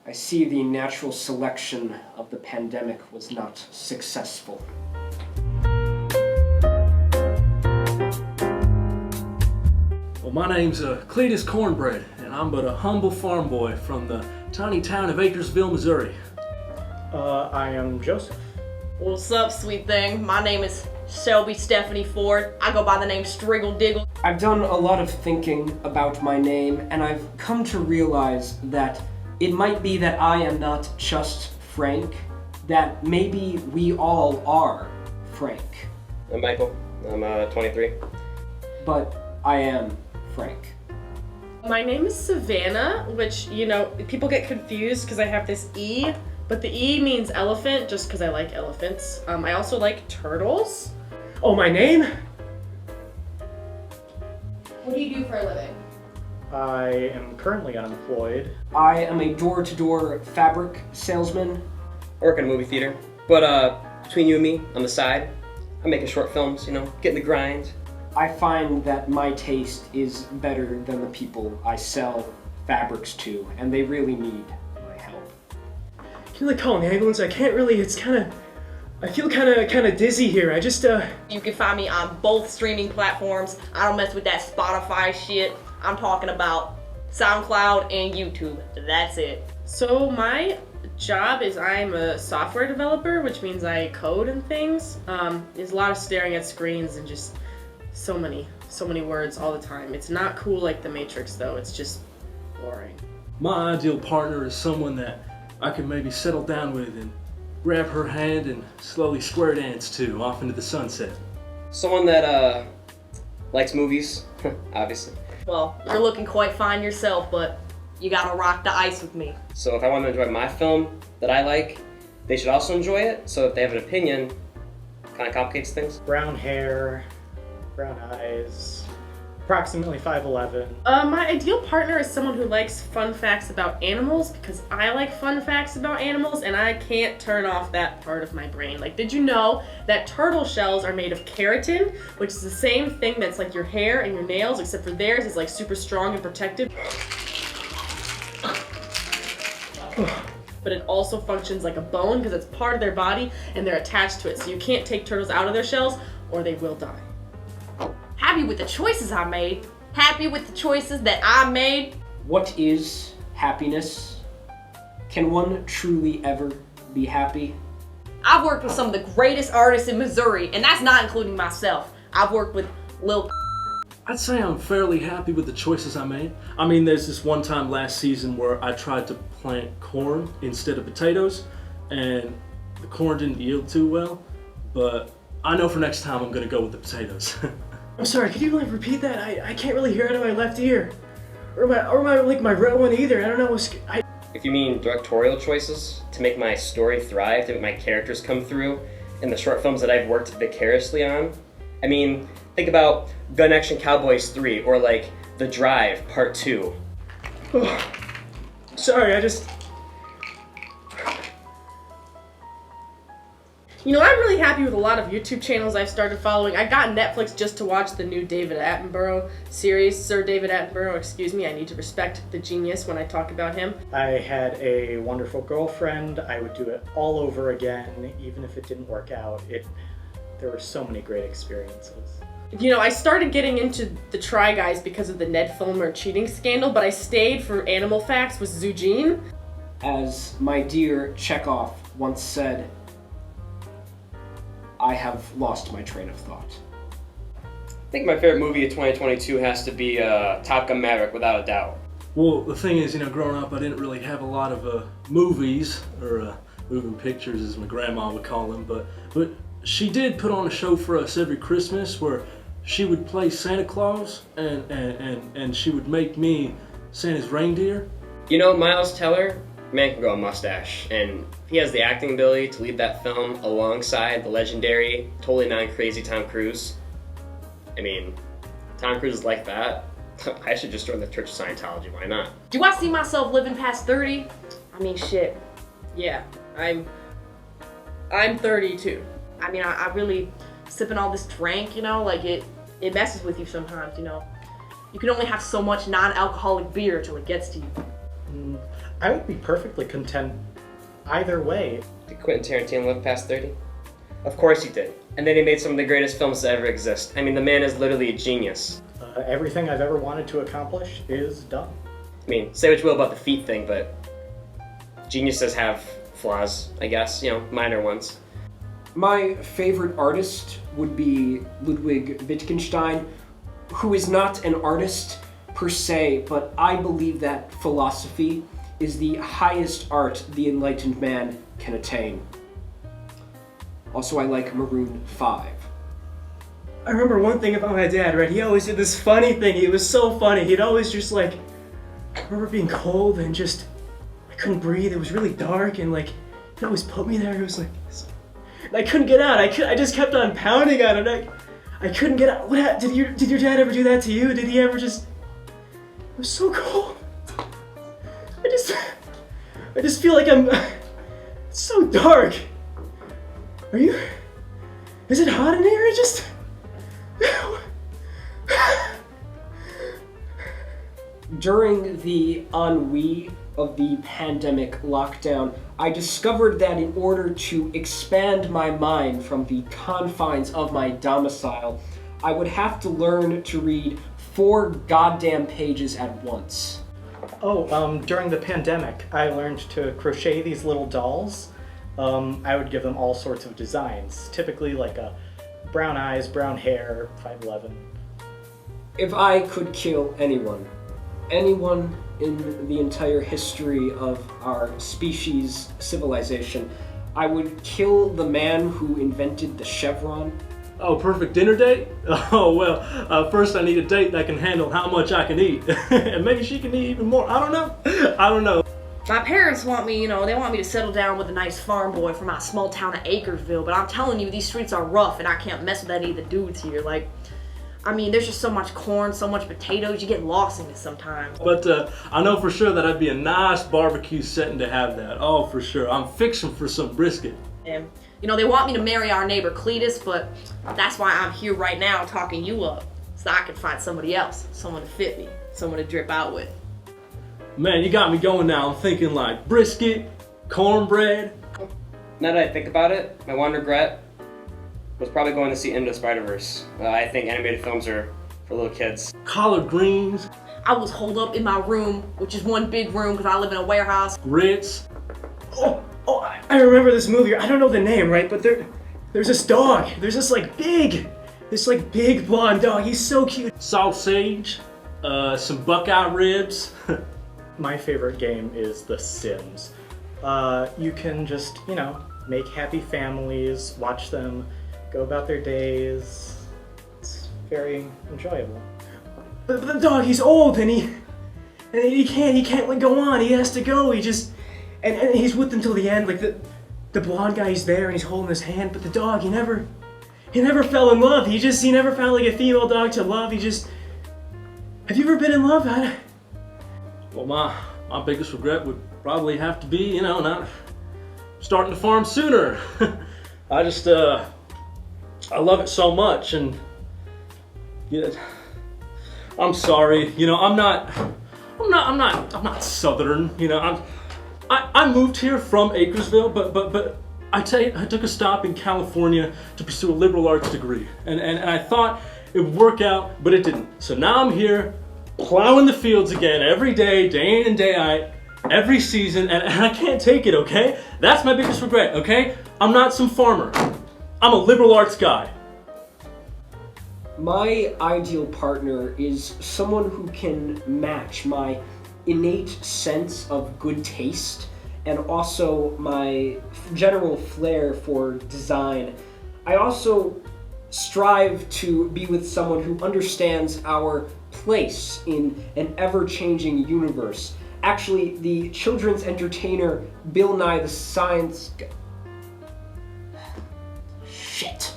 I see the natural selection of the pandemic was not successful. Well, my name's Cletus Cornbread, and I'm but a humble farm boy from the tiny town of Acresville, Missouri. I am Joseph. What's up, sweet thing? My name is Shelby Stephanie Ford. I go by the name Striggle Diggle. I've done a lot of thinking about my name, and I've come to realize that it might be that I am not just Frank, that maybe we all are Frank. I'm Michael. I'm 23. But I am Frank. My name is Savannah, which, people get confused because I have this E, but the E means elephant just because I like elephants. I also like turtles. Oh, my name? What do you do for a living? I am currently unemployed. I am a door-to-door fabric salesman. I work in a movie theater. But between you and me, on the side, I'm making short films, getting the grind. I find that my taste is better than the people I sell fabrics to, and they really need my help. Can you call an ambulance? I can't really, I feel kind of dizzy here. You can find me on both streaming platforms. I don't mess with that Spotify shit. I'm talking about SoundCloud and YouTube. That's it. So my job is I'm a software developer, which means I code and things. There's a lot of staring at screens and just so many words all the time. It's not cool like The Matrix though, it's just boring. My ideal partner is someone that I can maybe settle down with and grab her hand and slowly square dance to off into the sunset. Someone that likes movies, obviously. Well, you're looking quite fine yourself, but you gotta rock the ice with me. So if I want to enjoy my film that I like, they should also enjoy it. So if they have an opinion, kind of complicates things. Brown hair, brown eyes, approximately 5'11". My ideal partner is someone who likes fun facts about animals because I like fun facts about animals and I can't turn off that part of my brain. Like, did you know that turtle shells are made of keratin, which is the same thing that's like your hair and your nails, except for theirs is like super strong and protective. But it also functions like a bone because it's part of their body and they're attached to it. So you can't take turtles out of their shells or they will die. Happy with the choices I made. Happy with the choices that I made. What is happiness? Can one truly ever be happy? I've worked with some of the greatest artists in Missouri, and that's not including myself. I've worked with Lil. I'd say I'm fairly happy with the choices I made. I mean, there's this one time last season where I tried to plant corn instead of potatoes, and the corn didn't yield too well, but I know for next time I'm gonna go with the potatoes. I'm sorry, could you repeat that? I can't really hear out of my left ear. Or my right one either. I don't know. If you mean directorial choices to make my story thrive, to make my characters come through in the short films that I've worked vicariously on, I mean, think about Gun Action Cowboys 3 or like The Drive Part 2. Oh, sorry, I'm really happy with a lot of YouTube channels I've started following. I got Netflix just to watch the new David Attenborough series. Sir David Attenborough, excuse me, I need to respect the genius when I talk about him. I had a wonderful girlfriend. I would do it all over again, even if it didn't work out. There were so many great experiences. I started getting into the Try Guys because of the Ned Fulmer cheating scandal, but I stayed for Animal Facts with Zugene. As my dear Chekhov once said, I have lost my train of thought. I think my favorite movie of 2022 has to be Top Gun Maverick, without a doubt. Well, the thing is, growing up I didn't really have a lot of movies, or moving pictures as my grandma would call them, but she did put on a show for us every Christmas where she would play Santa Claus and she would make me Santa's reindeer. Miles Teller, man can grow a mustache, and he has the acting ability to lead that film alongside the legendary, totally non-crazy Tom Cruise. I mean, Tom Cruise is like that. I should just join the Church of Scientology, why not? Do I see myself living past 30? I mean, shit. Yeah, I'm 32. I mean, I really sipping all this drink, it messes with you sometimes, You can only have so much non-alcoholic beer till it gets to you. I would be perfectly content either way. Did Quentin Tarantino live past 30? Of course he did. And then he made some of the greatest films to ever exist. I mean, the man is literally a genius. Everything I've ever wanted to accomplish is done. I mean, say what you will about the feet thing, but geniuses have flaws, I guess, minor ones. My favorite artist would be Ludwig Wittgenstein, who is not an artist per se, but I believe that philosophy is the highest art the enlightened man can attain. Also, I like Maroon 5. I remember one thing about my dad, right? He always did this funny thing. He was so funny. He'd always just I remember being cold and just, I couldn't breathe. It was really dark and he'd always put me there. It was and I couldn't get out. I just kept on pounding on it. I couldn't get out. Did your dad ever do that to you? Did he ever just, it was so cold. I just feel like it's so dark. Is it hot in here? During the ennui of the pandemic lockdown, I discovered that in order to expand my mind from the confines of my domicile, I would have to learn to read 4 goddamn pages at once. During the pandemic, I learned to crochet these little dolls. I would give them all sorts of designs, typically brown eyes, brown hair, 5'11". If I could kill anyone in the entire history of our species' civilization, I would kill the man who invented the chevron. Oh, perfect dinner date? Oh, well, first I need a date that can handle how much I can eat. And maybe she can eat even more. I don't know. My parents want me, they want me to settle down with a nice farm boy from my small town of Acresville, but I'm telling you, these streets are rough and I can't mess with any of the dudes here. There's just so much corn, so much potatoes, you get lost in it sometimes. But I know for sure that I'd be a nice barbecue setting to have that. Oh, for sure. I'm fixing for some brisket. And, they want me to marry our neighbor Cletus, but that's why I'm here right now talking you up, so I can find somebody else, someone to fit me, someone to drip out with. Man, you got me going now. I'm thinking brisket, cornbread. Now that I think about it, my one regret was probably going to see Into the Spider-Verse. I think animated films are for little kids. Collard greens. I was holed up in my room, which is one big room because I live in a warehouse. Grits. I remember this movie. I don't know the name, right? But there's this dog. There's this big blonde dog. He's so cute. Sausage. Some buckeye ribs. My favorite game is The Sims. You can just, make happy families, watch them go about their days. It's very enjoyable. But the dog, he's old and he can't go on. He has to go. And he's with them till the end. The blonde guy, he's there and he's holding his hand. But the dog, he never fell in love. He never found a female dog to love. Have you ever been in love? Well, my biggest regret would probably have to be, not starting to farm sooner. I love it so much, and I'm sorry. I'm not Southern. I moved here from Acresville, but I took a stop in California to pursue a liberal arts degree, and I thought it would work out, but it didn't. So now I'm here, plowing the fields again every day, day in and day out, every season, and I can't take it, okay? That's my biggest regret, okay? I'm not some farmer. I'm a liberal arts guy. My ideal partner is someone who can match my innate sense of good taste and also my general flair for design. I also strive to be with someone who understands our place in an ever-changing universe. Actually, the children's entertainer Bill Nye the Science Shit.